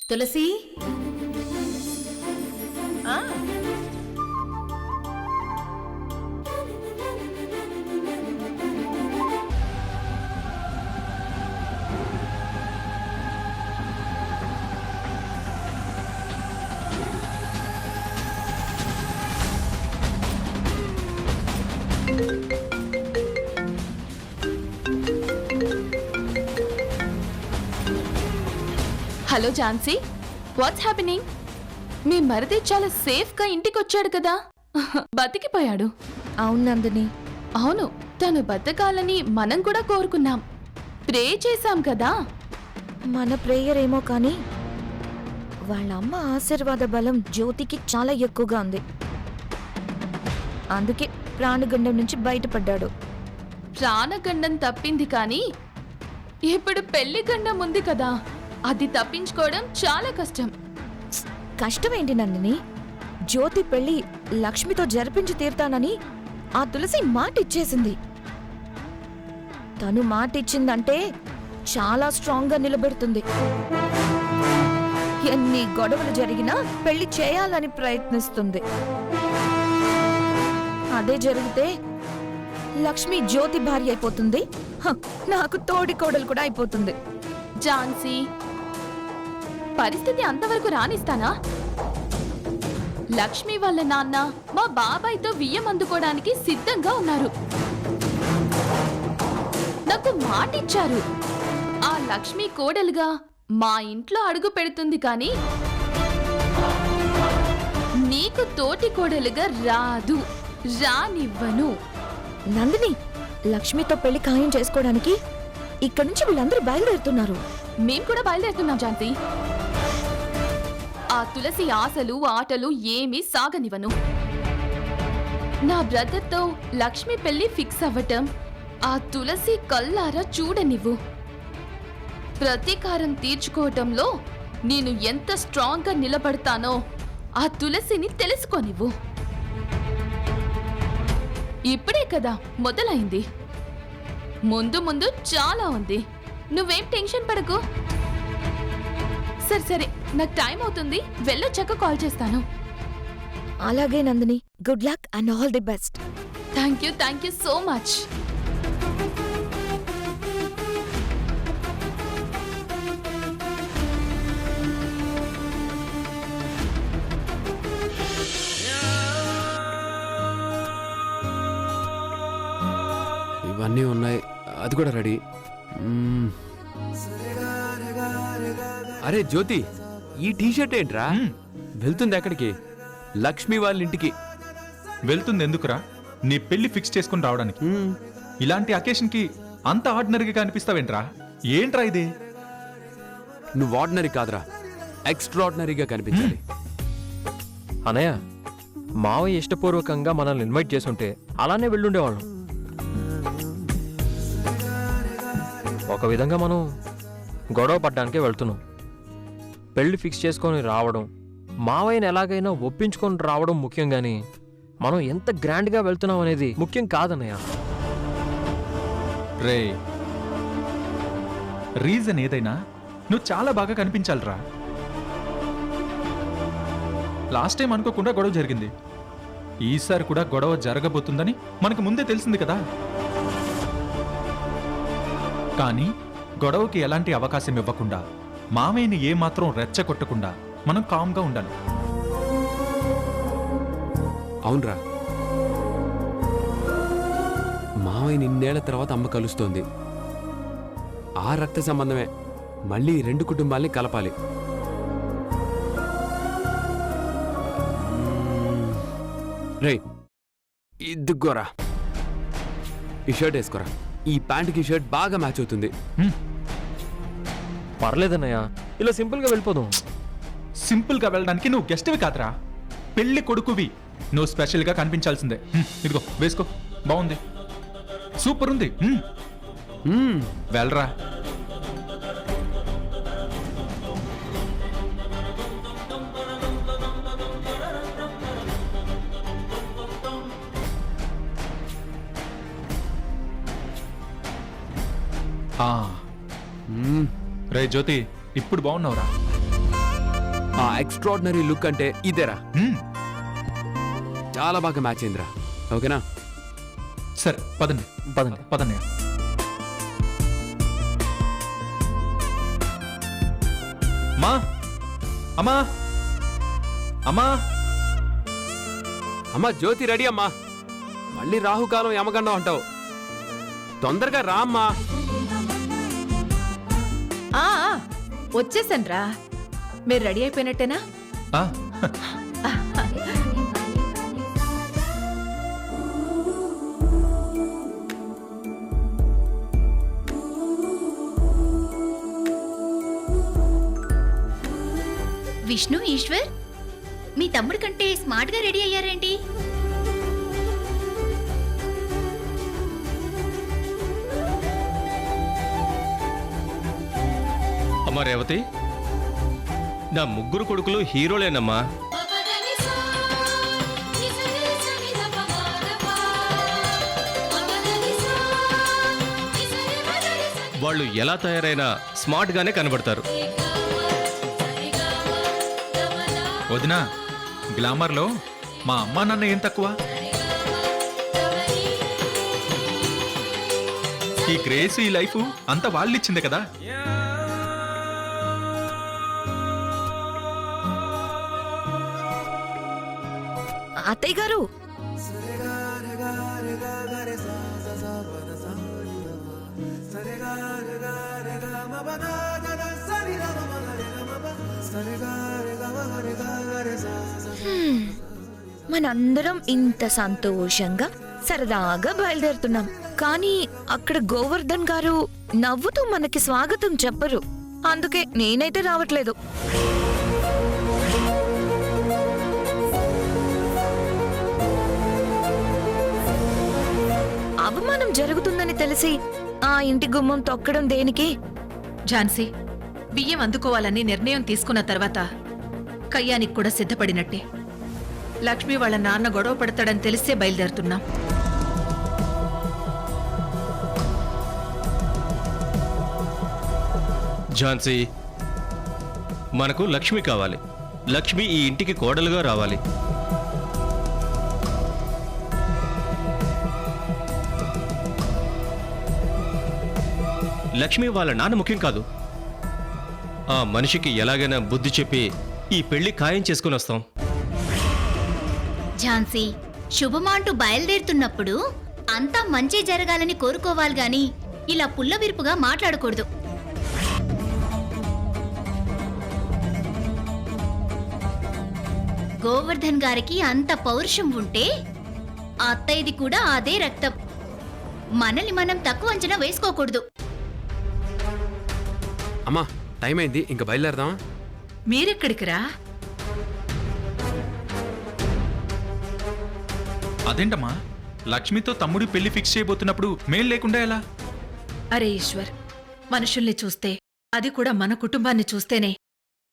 తులసి hello Jhansi, what's happening? మీ మరిది చాలా సేఫ్గా ఇంటికొచ్చాడు కదా. బతికిపోయాడు. అవును నందిని. అవును, తను బతకాలని మనం కూడా కోరుకున్నాం, ప్రే చేశాం కదా. మన ప్రేయర్ ఏమో కానీ వాళ్ళ అమ్మ ఆశీర్వాద బలం జ్యోతికి చాలా ఎక్కువగా ఉంది. అందుకే ప్రాణగండం నుంచి బయటపడ్డాడు. ప్రాణగండం తప్పింది కానీ ఇప్పుడు పెళ్లి గండం ఉంది కదా, అది తప్పించుకోవడం చాలా కష్టం. కష్టమేంటి నందిని? జ్యోతి పెళ్లి లక్ష్మితో జరిపించి తీరుతానని ఆ తులసి మాట ఇచ్చేసింది. తను మాట ఇచ్చిందంటే చాలా స్ట్రాంగ్ గా నిలబెడుతుంది. ఎన్ని గొడవలు జరిగినా పెళ్లి చేయాలని ప్రయత్నిస్తుంది. అదే జరిగితే లక్ష్మి జ్యోతి భార్య అయిపోతుంది. నాకు తోడి కోడలు కూడా అయిపోతుంది. ఝాన్సీ, పరిస్థితి అంతవరకు రానిస్తానా? లక్ష్మి వాళ్ళ నాన్న మా బాబాయ్తో వియ్యం అందుకోవడానికి సిద్ధంగా ఉన్నారు. నాకు మాటిచ్చారు, ఆ లక్ష్మి కోడలుగా మా ఇంట్లో అడుగు పెడుతుంది కానీ నీకు తోటి కోడలుగా రాదు, రానివ్వను. నందిని, లక్ష్మితో పెళ్లి ఖాయం చేసుకోవడానికి ఇక్కడి నుంచి వీళ్ళందరూ బయలుదేరుతున్నారు. మేం కూడా బయలుదేరుతున్నాం ఝాన్సీ. ఆ తులసి ఆశలు ఆటలు ఏమీ సాగనివ్వను. నా బ్రదర్తో లక్ష్మి పెళ్లి ఫిక్స్ అవ్వటం ఆ తులసి కల్లారా చూడనివ్వు. ప్రతీకారం తీర్చుకోవటంలో నేను ఎంత స్ట్రాంగ్ గా నిలబడతానో ఆ తులసిని తెలుసుకోనివ్వు. ఇప్పుడే కదా మొదలైంది, ముందు ముందు చాలా ఉంది. నువ్వేం టెన్షన్ పడకు. సరే సరే, నాకు టైం అవుతుంది, వెళ్ళొచ్చాక కాల్ చేస్తాను. అలాగే Nandini, good luck and all the best. Thank you so much. ఇవన్నీ ఉన్నాయి, అది కూడా రెడీ. అరే జ్యోతి, ఈ టీషర్ట్ ఏంట్రా? వెళ్తుంది ఎక్కడికి? లక్ష్మి వాళ్ళ ఇంటికి వెళ్తుంది. ఎందుకురా? నీ పెళ్లి ఫిక్స్ చేసుకుని రావడానికి. ఇలాంటి అకేషన్ కి అంత ఆర్డినరీగా కనిపిస్తావేంట్రా? ఏంట్రా ఇది? నువ్వు ఆర్డినరీ కాదురా, ఎక్స్ట్రాడినరీగా కనిపించాలి. అనయ్య, మావయ్య ఇష్టపూర్వకంగా మనల్ని ఇన్వైట్ చేసుంటే అలానే వెళ్ళుండేవాళ్ళం. ఒక విధంగా మనం గొడవ పడ్డానికే వెళ్తున్నాం. పెళ్లి ఫిక్స్ చేసుకొని రావడం, మావయ్యని ఎలాగైనా ఒప్పించుకొని రావడం ముఖ్యం గాని మనం ఎంత గ్రాండ్గా వెళ్తున్నాం అనేది ముఖ్యం కాదన్నయ్య. రే, రీజన్ ఏదైనా నువ్వు చాలా బాగా కనిపించాలిరా. లాస్ట్ టైం అనుకోకుండా గొడవ జరిగింది, ఈసారి కూడా గొడవ జరగబోతుందని మనకు ముందే తెలిసింది కదా. కానీ గొడవకి ఎలాంటి అవకాశం ఇవ్వకుండా, మామయ్యని ఏమాత్రం రెచ్చగొట్టకుండా మనం కామ్గా ఉండాలి. అవునరా, మావయ్య నిన్నేళ్ల తర్వాత అమ్మ కలుస్తోంది. ఆ రక్త సంబంధమే మళ్ళీ రెండు కుటుంబాల్ని కలపాలి. రే, ఇదిగోరా, ఈ షర్ట్ వేసుకోరా. ఈ ప్యాంటుకి షర్ట్ బాగా మ్యాచ్ అవుతుంది. పర్లేదన్నయ్య, ఇలా సింపుల్గా వెళ్ళిపోదాం. సింపుల్గా వెళ్ళడానికి నువ్వు గెస్ట్వి కాదురా, పెళ్లి కొడుకువి. నువ్వు స్పెషల్గా కనిపించాల్సిందే. ఇదిగో వేసుకో, బాగుంది, సూపర్ ఉంది. వెళ్ళరా. రే జ్యోతి, ఇప్పుడు బాగున్నావురా? ఆ ఎక్స్ట్రాడినరీ లుక్ అంటే ఇదేరా. మ్మ్. చాలా బాగా మ్యాచ్ అయిందిరా. ఓకేనా? సరే పదండి పదండి. పదన్నయ్య. అమ్మా అమ్మా అమ్మా అమ్మా జ్యోతి రెడీ అమ్మా. మళ్ళీ రాహుకాలం యమగండం అంటావు. తొందరగా రా అమ్మా. వచ్చేసన్రా. మీరు రెడీ అయిపోయినట్టేనా? ఆ, విష్ణు, ఈశ్వర్, మీ తమ్ముడి కంటే స్మార్ట్ గా రెడీ అయ్యారేంటి? అమ్మా రేవతి, నా ముగ్గురు కొడుకులు హీరోలేనమ్మా. వాళ్ళు ఎలా తయారైనా స్మార్ట్ గానే కనబడతారు. వదినా, గ్లామర్లో మా అమ్మా నాన్న ఏం తక్కువ? ఈ క్రేజ్, ఈ లైఫ్ అంతా వాళ్ళు ఇచ్చిందే కదా. అత్తయ్య గారు, మనందరం ఇంత సంతోషంగా సరదాగా బయలుదేరుతున్నాం, కానీ అక్కడ గోవర్ధన్ గారు నవ్వుతూ మనకి స్వాగతం చెప్పరు. అందుకే నేనైతే రావట్లేదు. అవమానం జరుగుతుందని తెలిసి ఆ ఇంటి గుమ్మం తొక్కడం దేనికి? ఝాన్సీ, బియ్యం అందుకోవాలని నిర్ణయం తీసుకున్న తర్వాత కయ్యానికి కూడా సిద్ధపడినట్టే. లక్ష్మి వాళ్ళ నాన్న గొడవ పడతాడని తెలిసే బయలుదేరుతున్నాం. ఝాన్సీ, మనకు లక్ష్మి కావాలి. లక్ష్మి ఈ ఇంటికి కోడలుగా రావాలి. లక్ష్మి వాళ్ళ నాన్న ముఖ్యం కాదు. ఆ మనిషికి ఎలాగైనా బుద్ధి చెప్పి ఈ పెళ్లి ఖాయం చేసుకుని వస్తాం. ఝాన్సీ, శుభమాంటూ బయలుదేరుతున్నప్పుడు అంతా మంచి జరగాలని కోరుకోవాలి గాని ఇలా పుల్లవిరుపుగా మాట్లాడకూడదు. గోవర్ధన్ గారికి అంత పౌరుషం ఉంటే అత్తయ్యది కూడా అదే రక్తం. మనల్ని మనం తక్కువ అంచనా వేసుకోకూడదు. అమ్మా టైం అయింది, ఇంకా బయలుదేరదామా? మీరెక్కడికి రా? అదేంటమ్మా, లక్ష్మితో తమ్ముడి పెళ్లి ఫిక్స్ చేయబోతున్నప్పుడు మేం లేకుండా ఎలా? అరే ఈశ్వర్, మనుషుల్ని చూస్తే, అది కూడా మన కుటుంబాన్ని చూస్తేనే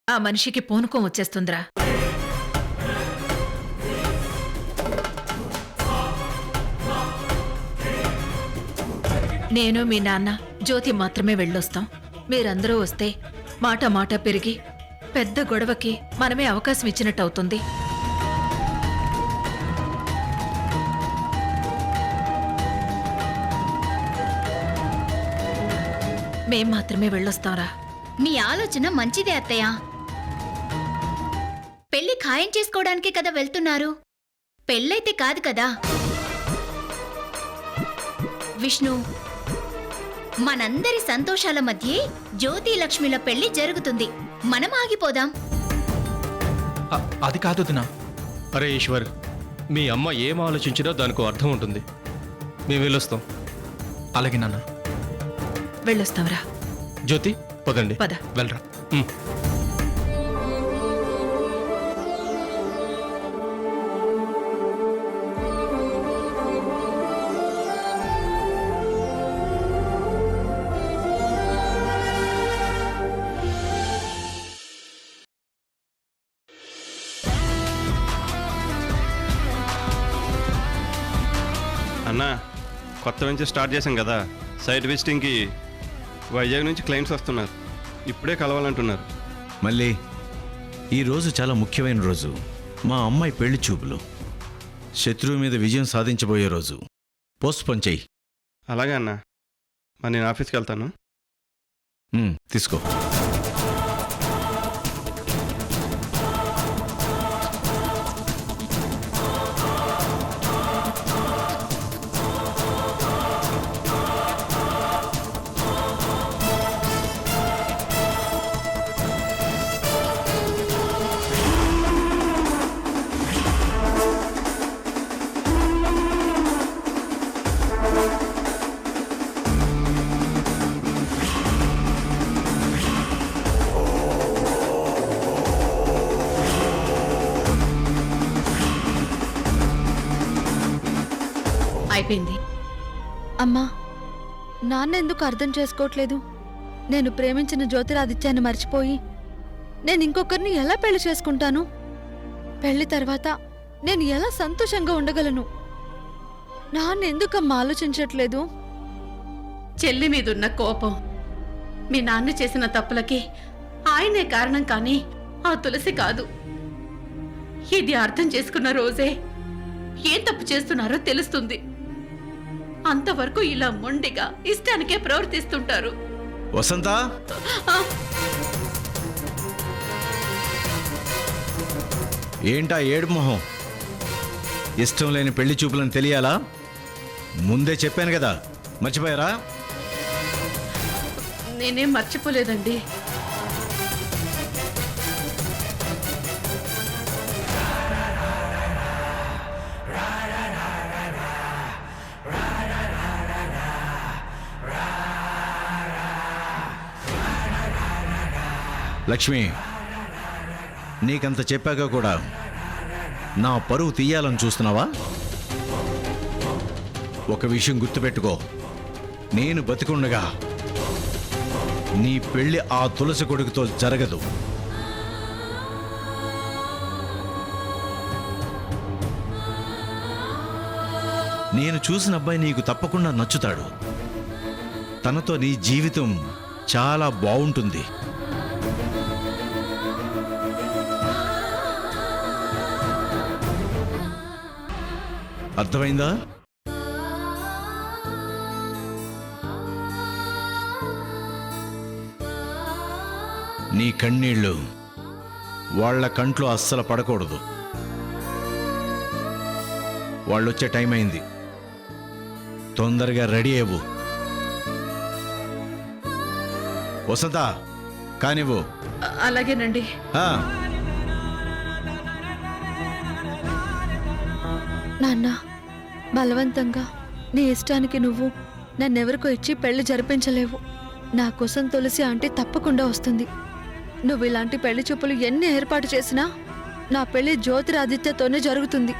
ఆ మనిషికి పూనకం వచ్చేస్తుందిరా. నేను మీ నాన్న జ్యోతి మాత్రమే వెళ్ళొస్తాం. మీరందరూ వస్తే మాట మాట పెరిగి పెద్ద గొడవకి మనమే అవకాశం ఇచ్చినట్టు అవుతుంది. మేం మాత్రమే వెళ్ళొస్తాంరా. మీ ఆలోచన మంచిదే అత్తయ్య. పెళ్లి ఖాయం చేసుకోవడానికే కదా వెళ్తున్నారు, పెళ్ళైతే కాదు కదా. విష్ణు, మనందరి సంతోషాల మధ్యే జ్యోతి లక్ష్మిల పెళ్లి జరుగుతుంది. మనం ఆగిపోదాం. అది కాదు వదినా. అరే ఈశ్వర్, మీ అమ్మ ఏం ఆలోచించినా దానికో అర్థం ఉంటుంది. మేము వెళ్ళొస్తాం. అలాగే నాన్న. వెళ్ళొస్తాంరా. జ్యోతి పదండి. పద. వెళ్ళరా. ఉమ్. అన్నా, కొత్త వెంచర్ స్టార్ట్ చేశాం కదా, సైట్ విజిటింగ్కి వైజాగ్ నుంచి క్లయింట్స్ వస్తున్నారు. ఇప్పుడే కలవాలంటున్నారు. మళ్ళీ ఈ రోజు చాలా ముఖ్యమైన రోజు. మా అమ్మాయి పెళ్లి చూపులు. శత్రువు మీద విజయం సాధించబోయే రోజు. పోస్ట్పోన్ చెయ్యి. అలాగే అన్న, మరి నేను ఆఫీస్కి వెళ్తాను. తీసుకో. అయిపోయింది. అమ్మా, నాన్న ఎందుకు అర్థం చేసుకోవట్లేదు? నేను ప్రేమించిన జ్యోతిరాదిత్యాన్ని మర్చిపోయి నేను ఇంకొకరిని ఎలా పెళ్లి చేసుకుంటాను? పెళ్లి తర్వాత నేను ఎలా సంతోషంగా ఉండగలను? నాన్న ఎందుకమ్మా ఆలోచించట్లేదు? చెల్లి మీదున్న కోపం, మీ నాన్న చేసిన తప్పులకి ఆయనే కారణం కానీ ఆ తులసి కాదు. ఇది అర్థం చేసుకున్న రోజే ఏం తప్పు చేస్తున్నారో తెలుస్తుంది. అంతవరకు ఇలా మొండిగా ఇష్టానికే ప్రవర్తిస్తుంటారు. వసంత, ఏంటా ఏడు మొహం? ఇష్టం లేని పెళ్లి చూపులను తెలియాలా? ముందే చెప్పాను కదా, మర్చిపోయారా? నేనేం మర్చిపోలేదండి. లక్ష్మి, నీకంత చెప్పాక కూడా నా పరువు తీయాలని చూస్తున్నావా? ఒక విషయం గుర్తుపెట్టుకో, నేను బతికుండగా నీ పెళ్లి ఆ తులసి కొడుకుతో జరగదు. నేను చూసిన అబ్బాయి నీకు తప్పకుండా నచ్చుతాడు. తనతో నీ జీవితం చాలా బాగుంటుంది. అర్థమైందా? నీ కన్నీళ్ళు వాళ్ళ కంట్లో అస్సలు పడకూడదు. వాళ్ళొచ్చే టైం అయింది. తొందరగా రెడీ అవ్వు. వసంత, కానివ్వు. అలాగేనండి. నాన్న, బలవంతంగా నీ ఇష్టానికి నువ్వు నన్నెవరికో ఇచ్చి పెళ్లి జరిపించలేవు. నా కోసం తులసి ఆంటీ తప్పకుండా వస్తుంది. నువ్వు ఇలాంటి పెళ్లి చూపులు ఎన్ని ఏర్పాటు చేసినా నా పెళ్లి జ్యోతిరాదిత్యతోనే జరుగుతుంది.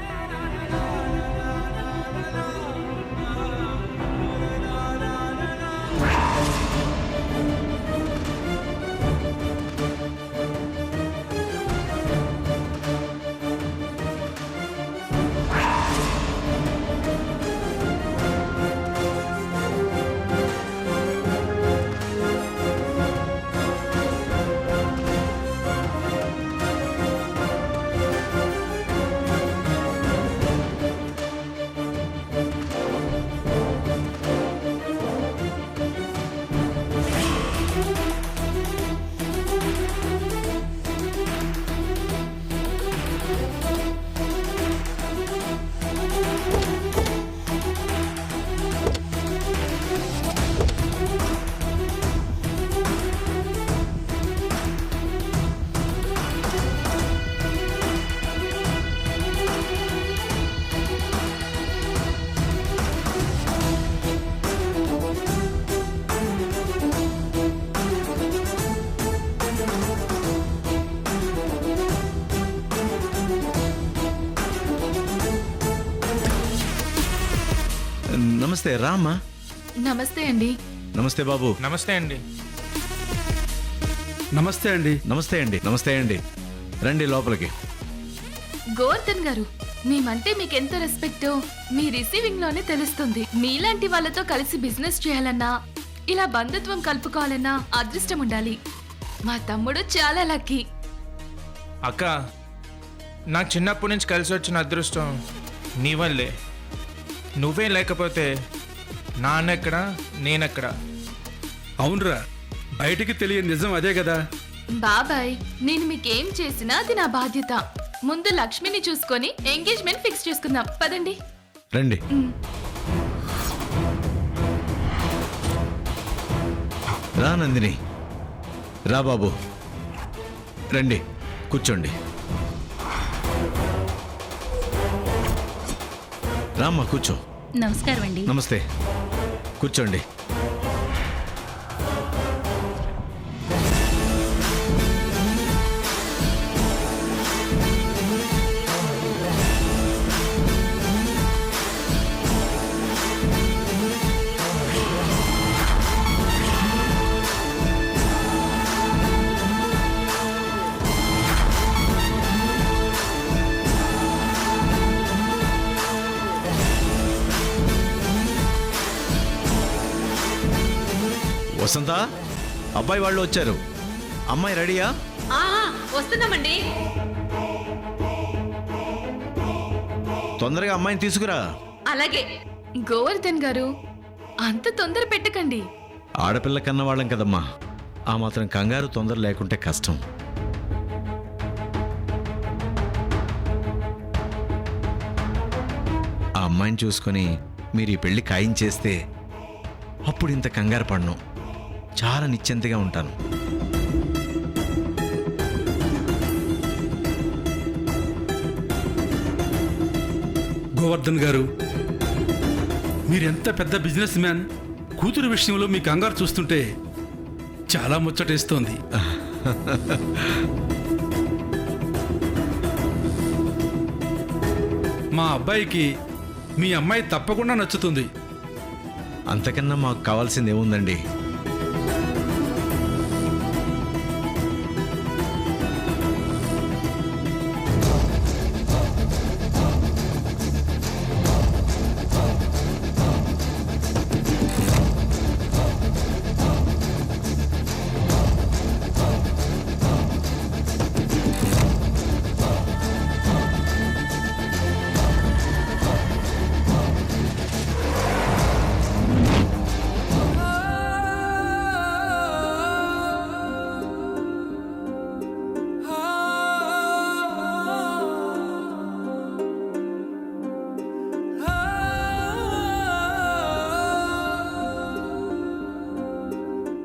నమస్తే, రామ్మా. నమస్తే అండి. నమస్తే బాబు. నమస్తే అండి. నమస్తే అండి. నమస్తే అండి. నమస్తే అండి. రండి లోపలికి. గోవర్ధన్ గారు, మేమంటే మీకెంత రెస్పెక్టో మీ రిసీవింగ్ లోనే తెలుస్తుంది. మీలాంటి వాళ్ళతో కలిసి బిజినెస్ చేయాలన్నా, ఇలా బంధుత్వం కలుపుకోవాలన్నా అదృష్టం ఉండాలి. మా తమ్ముడు చాలా లక్కీ. అక్క నాకు చిన్నప్పటి నుంచి కలిసి వచ్చిన అదృష్టం నీ వల్లే. నువ్వే లేకపోతే నాన్నెక్కడ నేనెక్కడ. అవునరా, బయటికి తెలియని నిజం అదే కదా. బాబాయ్, నేను మీకేం చేసినా అది నా బాధ్యత. ముందు లక్ష్మిని చూసుకొని ఎంగేజ్మెంట్ ఫిక్స్ చేసుకుందాం పదండి. రండి. రా నందిని, రా బాబు, రండి కూర్చోండి. రామ్మా కూర్చో. నమస్కారం అండి. నమస్తే, కూర్చోండి. వసంత, అబ్బాయి వాళ్ళు వచ్చారు. అమ్మాయి రెడీయా? వస్తున్నామండి. తొందరగా అమ్మాయిని తీసుకురా. అలాగే. గోవర్ధన్ గారు, అంత తొందర పెట్టకండి. ఆడపిల్ల కన్నవాళ్ళం కదమ్మా, ఆ మాత్రం కంగారు తొందర లేకుంటే కష్టం. ఆ అమ్మాయిని చూసుకొని మీరు ఈ పెళ్లి ఖాయం చేస్తే అప్పుడు ఇంత కంగారు పడను, చాలా నిశ్చింతగా ఉంటాను. గోవర్ధన్ గారు, మీరెంత పెద్ద బిజినెస్ మ్యాన్, కూతురు విషయంలో మీ కంగారు చూస్తుంటే చాలా ముచ్చటేస్తోంది. మా అబ్బాయికి మీ అమ్మాయి తప్పకుండా నచ్చుతుంది. అంతకన్నా మాకు కావాల్సింది ఏముందండి?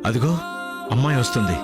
అదిగో అమ్మాయి వస్తుంది.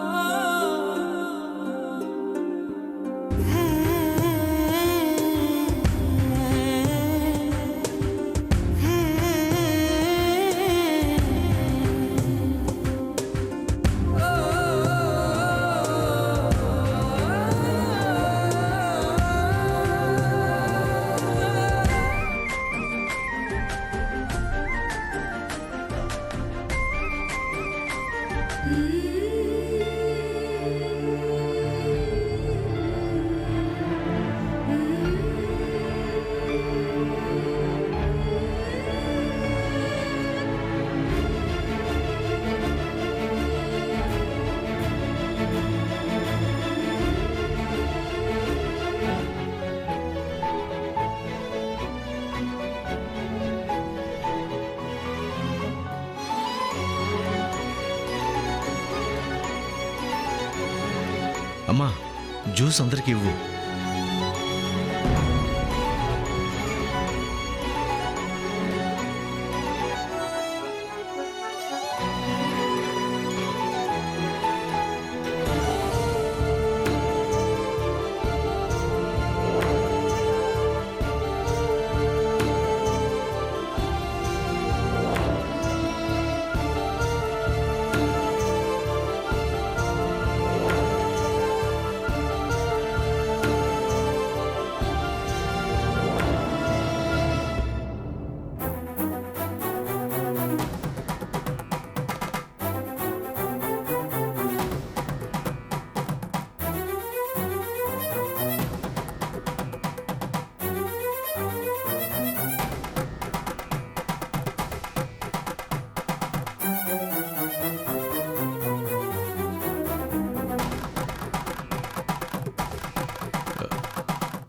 అమ్మా, జ్యూస్ అందరికి ఇవ్వు.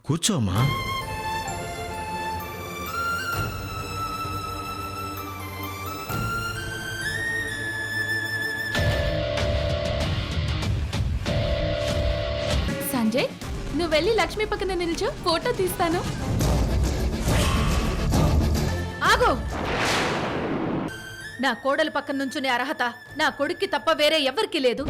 కూర్చో అమ్మా. సంజయ్, నువ్వు వెళ్ళి లక్ష్మి పక్కన నిల్చో, ఫోటో తీస్తాను. ఆగు! నా కోడలు పక్కన నుంచునే అర్హత నా కొడుక్కి తప్ప వేరే ఎవ్వరికీ లేదు.